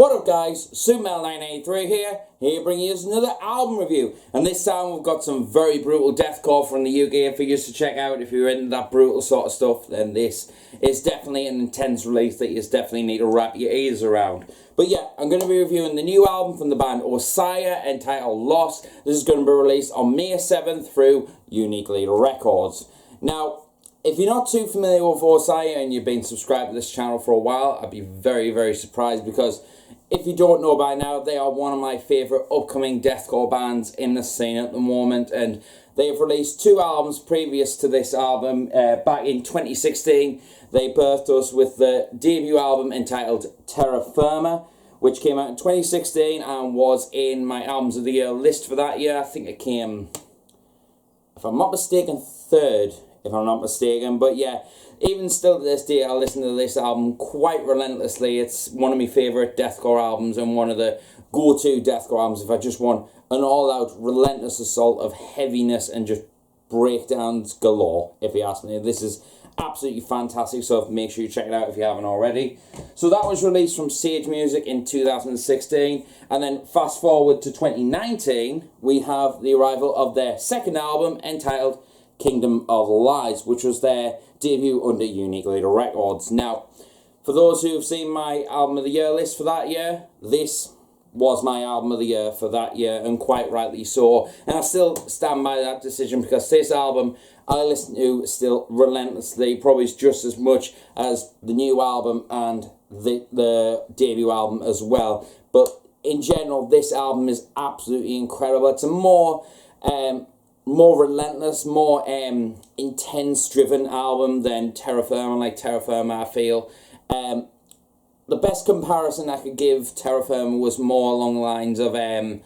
What up guys, Supermel983 here bringing you another album review, and this time we've got some very brutal deathcore from the UK for you to check out. If you're into that brutal sort of stuff, then this is definitely an intense release that you definitely need to wrap your ears around. But yeah, I'm going to be reviewing the new album from the band Osiah entitled Lost. This is going to be released on May 7th through Unique Leader Records. Now, if you're not too familiar with Osiah and you've been subscribed to this channel for a while, I'd be very surprised, because if you don't know by now, they are one of my favourite upcoming deathcore bands in the scene at the moment, and they've released two albums previous to this album. Back in 2016, they birthed us with the debut album entitled Terra Firma, which came out in 2016 and was in my Albums of the Year list for that year. I think it came, if I'm not mistaken, third, if I'm not mistaken. But yeah, even still to this day, I listen to this album quite relentlessly. It's one of my favourite deathcore albums and one of the go-to deathcore albums if I just want an all-out relentless assault of heaviness and just breakdowns galore, if you ask me. This is absolutely fantastic, so make sure you check it out if you haven't already. So that was released from Sage Music in 2016, and then fast forward to 2019, we have the arrival of their second album entitled Kingdom of Lies, which was their debut under Unique Leader Records. Now, for those who have seen my Album of the Year list for that year, this was my Album of the Year for that year, and quite rightly so. And I still stand by that decision, because this album I listen to still relentlessly, probably just as much as the new album and the debut album as well. But in general, this album is absolutely incredible. It's a more relentless, more intense-driven album than Terra Firma. Like Terra Firma, I feel. The best comparison I could give Terra Firma was more along the lines of an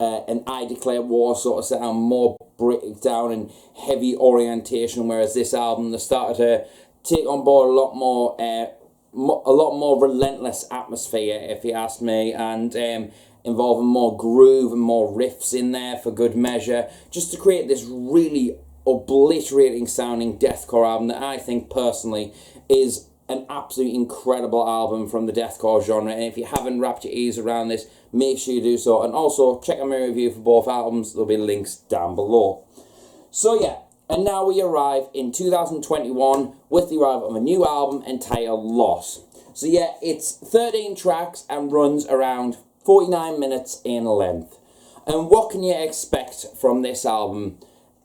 I Declare War sort of sound, more breakdown and heavy orientation, whereas this album, they started to take on board a lot more relentless atmosphere, if you ask me, and involving more groove and more riffs in there for good measure, just to create this really obliterating sounding deathcore album that I think personally is an absolutely incredible album from the deathcore genre. And if you haven't wrapped your ears around this, make sure you do so. And also check out my review for both albums. There'll be links down below. So yeah, and now we arrive in 2021 with the arrival of a new album entitled Lost. So yeah, it's 13 tracks and runs around 49 minutes in length. And what can you expect from this album?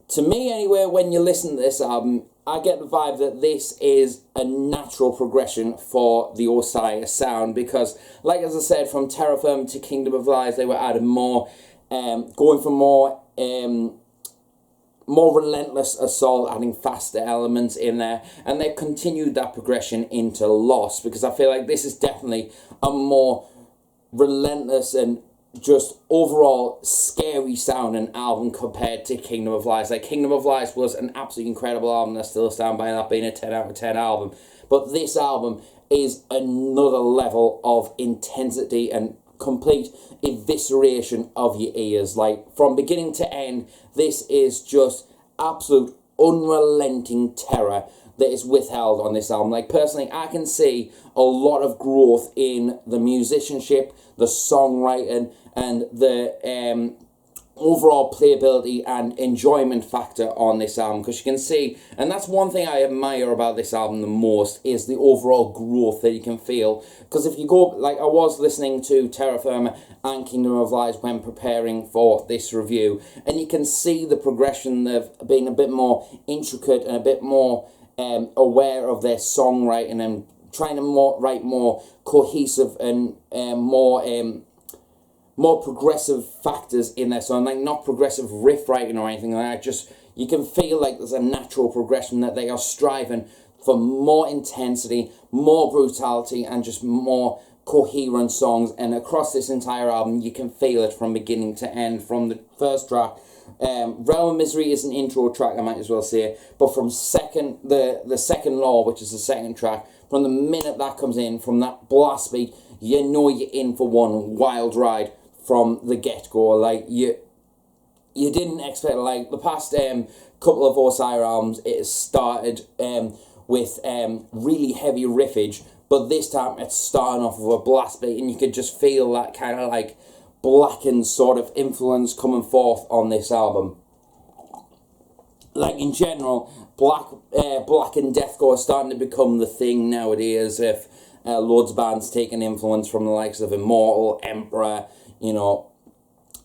To me anyway, when you listen to this album, I get the vibe that this is a natural progression for the Osiah sound, because, like as I said, from Terra Firma to Kingdom of Lies, they were adding more, going for more relentless assault, adding faster elements in there, and they've continued that progression into Lost, because I feel like this is definitely a more relentless and just overall scary sounding album compared to Kingdom of Lies. Like, Kingdom of Lies was an absolutely incredible album. I still stand by that being a 10 out of 10 album. But this album is another level of intensity and complete evisceration of your ears. Like, from beginning to end, this is just absolute unrelenting terror that is withheld on this album. Like, personally, I can see a lot of growth in the musicianship, the songwriting, and the overall playability and enjoyment factor on this album, because you can see, and that's one thing I admire about this album the most, is the overall growth that you can feel. Because if you go, like I was listening to Terra Firma and Kingdom of Lies when preparing for this review, and you can see the progression of being a bit more intricate and a bit more aware of their songwriting and trying to write more cohesive and more progressive factors in their song, like not progressive riff writing or anything like that. Just, you can feel like there's a natural progression, that they are striving for more intensity, more brutality, and just more coherent songs. And across this entire album, you can feel it from beginning to end. From the first track, Realm of Misery is an intro track, I might as well say, but from the second Law, which is the second track, from the minute that comes in, from that blast beat, you know you're in for one wild ride from the get-go. Like, you didn't expect, like, the past couple of Osiah albums, it has started with really heavy riffage, but this time it's starting off with a blast beat, and you could just feel that kind of like blackened sort of influence coming forth on this album. Like in general, blackened deathcore is starting to become the thing nowadays. If loads of bands taking influence from the likes of Immortal, Emperor, you know,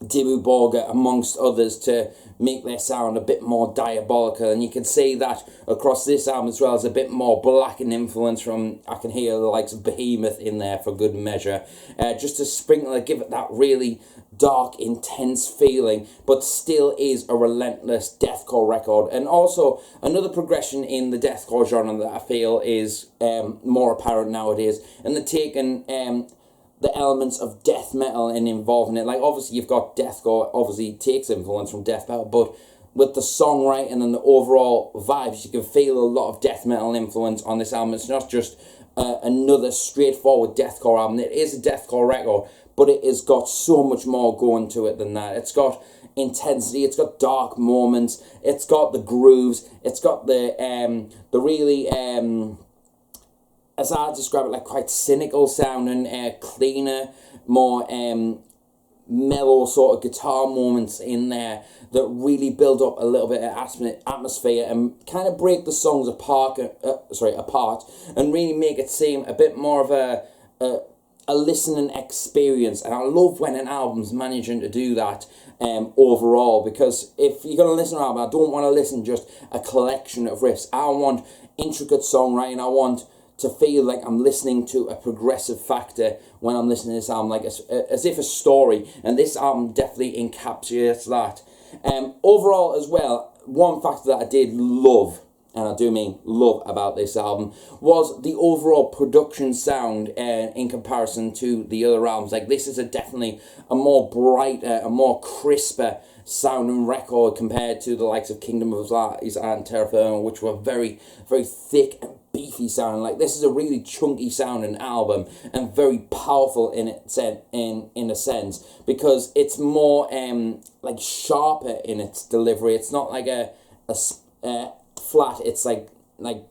Dimmu Borgir, amongst others, to make their sound a bit more diabolical, and you can see that across this album as well as a bit more blackened influence from, I can hear the likes of Behemoth in there for good measure, just to sprinkle, give it that really dark, intense feeling, but still is a relentless deathcore record. And also another progression in the deathcore genre that I feel is more apparent nowadays, and they're taking the elements of death metal and involving it. Like, obviously you've got deathcore, obviously takes influence from death metal, but with the songwriting and the overall vibes, you can feel a lot of death metal influence on this album. It's not just another straightforward deathcore album. It is a deathcore record, but it has got so much more going to it than that. It's got intensity, it's got dark moments, it's got the grooves, it's got the really, as I describe it, like quite cynical sounding, cleaner, more mellow sort of guitar moments in there that really build up a little bit of atmosphere and kind of break the songs apart and really make it seem a bit more of a listening experience. And I love when an album's managing to do that overall, because if you're going to listen to an album, I don't want to listen just a collection of riffs. I want intricate songwriting. I want to feel like I'm listening to a progressive factor when I'm listening to this album, like as if a story, and this album definitely encapsulates that. Overall as well, one factor that I did love, and I do mean love, about this album was the overall production sound in comparison to the other albums. Like, this is definitely a more brighter, a more crisper sounding record compared to the likes of Kingdom of Lies and Terra Firma, which were very, very thick and beefy sounding. Like, this is a really chunky sounding album and very powerful in a sense, because it's more like sharper in its delivery. It's not like a flat. It's like I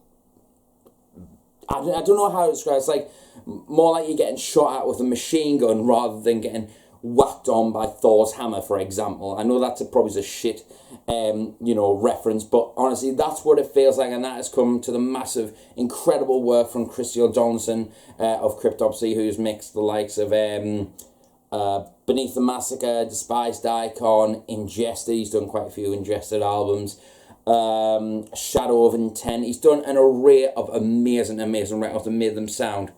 don't know how to describe it. It's like more like you're getting shot at with a machine gun rather than getting whacked on by Thor's hammer, for example. I know that's probably a shit reference, but honestly that's what it feels like, and that has come to the massive, incredible work from Christy Johnson of Cryptopsy, who's mixed the likes of Beneath the Massacre, Despised Icon, Ingested. He's done quite a few Ingested albums. Shadow of Intent. He's done an array of amazing records and made them sound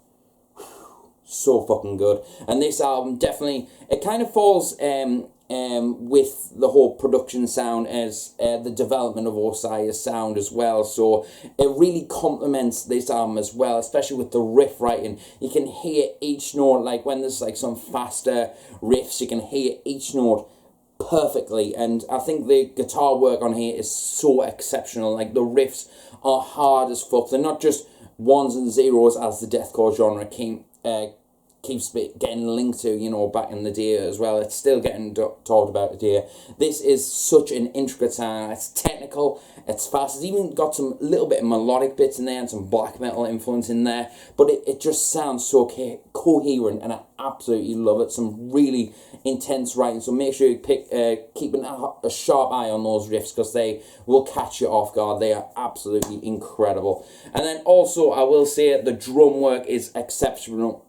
so fucking good. And this album definitely, it kind of falls with the whole production sound as the development of Osiah's sound as well. So it really complements this album as well, especially with the riff writing. You can hear each note, like when there's like some faster riffs, you can hear each note perfectly. And I think the guitar work on here is so exceptional. Like, the riffs are hard as fuck. They're not just ones and zeros as the deathcore genre keeps getting linked to, back in the day as well. It's still getting talked about today. This is such an intricate sound. It's technical, it's fast. It's even got some little bit of melodic bits in there and some black metal influence in there, but it just sounds so coherent, and I absolutely love it. Some really intense writing, so make sure you keep a sharp eye on those riffs, because they will catch you off guard. They are absolutely incredible. And then also, I will say, the drum work is exceptional,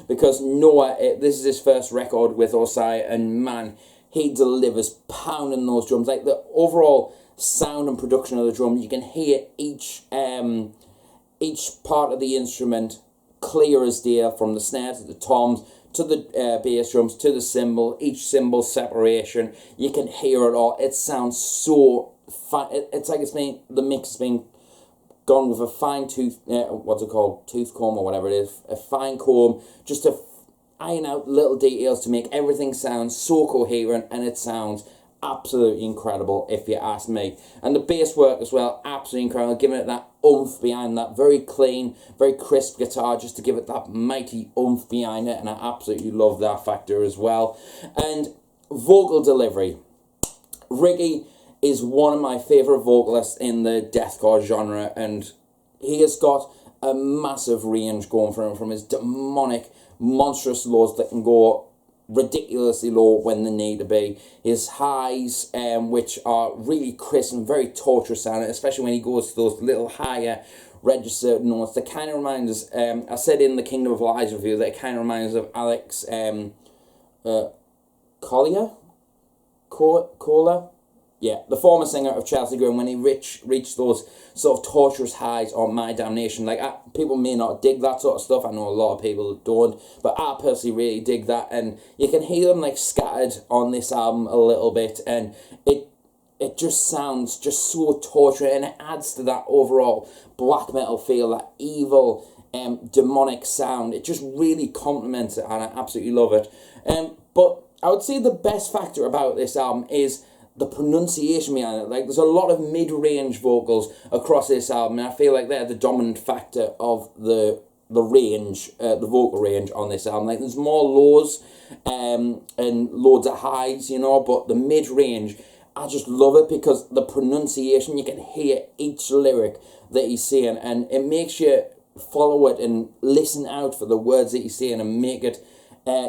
because Noah, this is his first record with Osiah, and man, he delivers, pounding those drums. Like, the overall sound and production of the drum, you can hear each part of the instrument clear as day, from the snare to the toms to the bass drums to the cymbal, each cymbal separation. You can hear it all. It sounds so fine. It's like the mix has been gone with a fine tooth, tooth comb or whatever it is, a fine comb, just to iron out little details to make everything sound so coherent, and it sounds absolutely incredible if you ask me. And the bass work as well, absolutely incredible, giving it that oomph behind that very clean, very crisp guitar, just to give it that mighty oomph behind it, and I absolutely love that factor as well. And vocal delivery. Ricky is one of my favourite vocalists in the deathcore genre, and he has got a massive range going from his demonic, monstrous lows that can go ridiculously low when they need to be. His highs, which are really crisp and very torturous sounding, especially when he goes to those little higher registered notes. That kind of reminds us, I said in the Kingdom of Lies review that it kind of reminds us of Alex Kohler? Yeah, the former singer of Chelsea Grin, when he reached those sort of torturous highs on My Damnation. Like, people may not dig that sort of stuff. I know a lot of people don't, but I personally really dig that. And you can hear them like scattered on this album a little bit, and it just sounds just so torturous, and it adds to that overall black metal feel, that evil, demonic sound. It just really complements it, and I absolutely love it. But I would say the best factor about this album is the pronunciation behind it. Like, there's a lot of mid-range vocals across this album, and I feel like they're the dominant factor of the range, the vocal range on this album. Like, there's more lows and loads of highs, you know, but the mid-range, I just love it because the pronunciation, you can hear each lyric that he's saying, and it makes you follow it and listen out for the words that he's saying and make it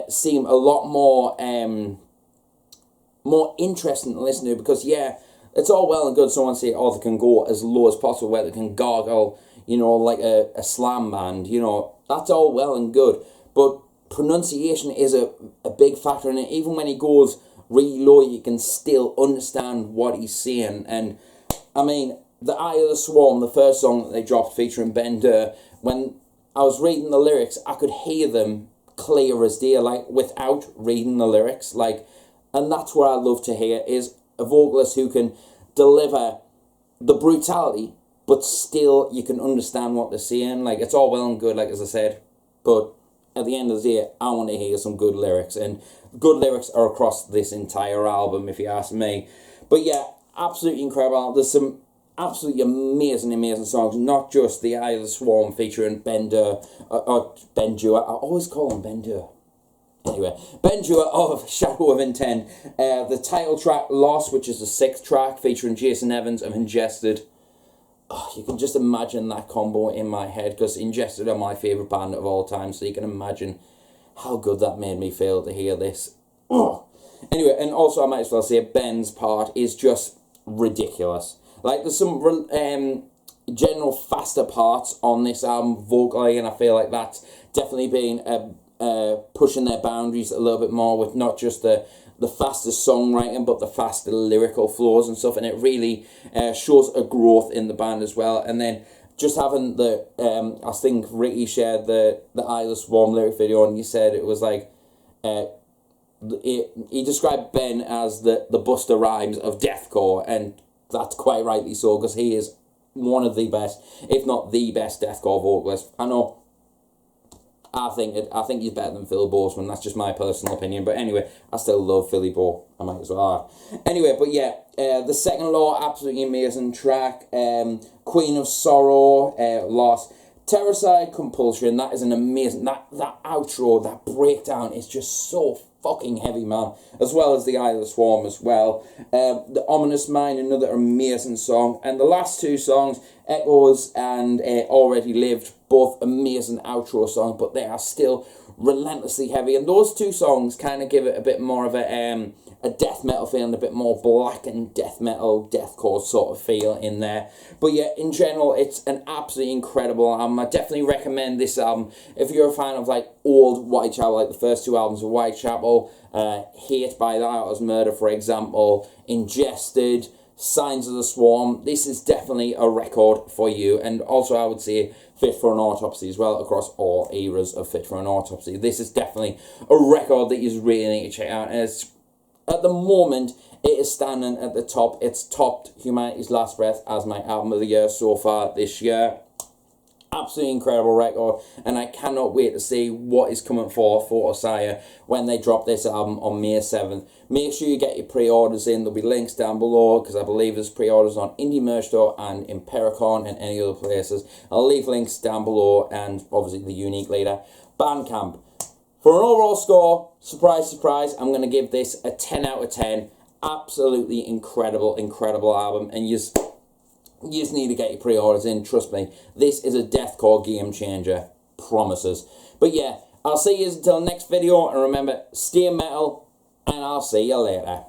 seem a lot more interesting to listen to, because yeah, it's all well and good someone say, oh, they can go as low as possible, where they can gargle, you know, like a slam band, you know, that's all well and good, but pronunciation is a big factor in it. Even when he goes really low, you can still understand what he's saying. And I mean, The Eye of the Swarm, the first song that they dropped featuring Ben Durr, when I was reading the lyrics, I could hear them clear as day, like, without reading the lyrics, like. And that's what I love to hear, is a vocalist who can deliver the brutality, but still you can understand what they're saying. Like, it's all well and good, like, as I said, but at the end of the day, I want to hear some good lyrics, and good lyrics are across this entire album, if you ask me. But yeah, absolutely incredible. There's some absolutely amazing songs, not just The Eye of the Swarm featuring Ben Durr, or Ben Durr, I always call him Ben Durr. Anyway, Ben Durr of Shadow of Intent, the title track Lost, which is the 6th track featuring Jason Evans of Ingested. Oh, you can just imagine that combo in my head, because Ingested are my favourite band of all time, so you can imagine how good that made me feel to hear this. Oh. Anyway, and also I might as well say Ben's part is just ridiculous. Like, there's some general faster parts on this album vocally, and I feel like that's definitely been pushing their boundaries a little bit more, with not just the faster songwriting, but the faster lyrical flows and stuff, and it really shows a growth in the band as well. And then just having the I think Ricky shared the Eye of the Swarm lyric video, and he said it was like he described Ben as the Busta Rhymes of deathcore, and that's quite rightly so, because he is one of the best, if not the best, deathcore vocalist. I know, I think he's better than Phil Boseman. That's just my personal opinion. But anyway, I still love Philly Bo. I might as well add. Anyway, but yeah, the Second Law, absolutely amazing track. Queen of Sorrow, Lost. Terrorcide, Compulsion. That is an amazing. That outro, that breakdown is just so fucking heavy, man. As well as The Eye of the Swarm as well. The Ominous Mind, another amazing song. And the last two songs, Echoes and Already Lived, both amazing outro songs, but they are still relentlessly heavy. And those two songs kind of give it a bit more of a death metal feel, and a bit more blackened death metal, deathcore sort of feel in there. But yeah, in general, it's an absolutely incredible album. I definitely recommend this album if you're a fan of like old Wyattxhim, like the first two albums of Wyattxhim, Hate by the Outlaws Murder, for example, Ingested, Signs of the Swarm. This is definitely a record for you. And also I would say Fit for an Autopsy as well, across all eras of Fit for an Autopsy. This is definitely a record that you really need to check out, and it's, at the moment, it is standing at the top. It's topped Humanity's Last Breath as my album of the year so far this year. Absolutely incredible record, and I cannot wait to see what is coming for Osiah when they drop this album on May 7th. Make sure you get your pre-orders in. There'll be links down below, because I believe there's pre-orders on Indie Merch Store and Impericon and any other places. I'll leave links down below, and obviously the unique later. Bandcamp. For an overall score, surprise, surprise, I'm going to give this a 10 out of 10. Absolutely incredible album. And You just need to get your pre-orders in, trust me. This is a Deathcore game changer. Promises. But yeah, I'll see you until next video, and remember, stay metal, and I'll see you later.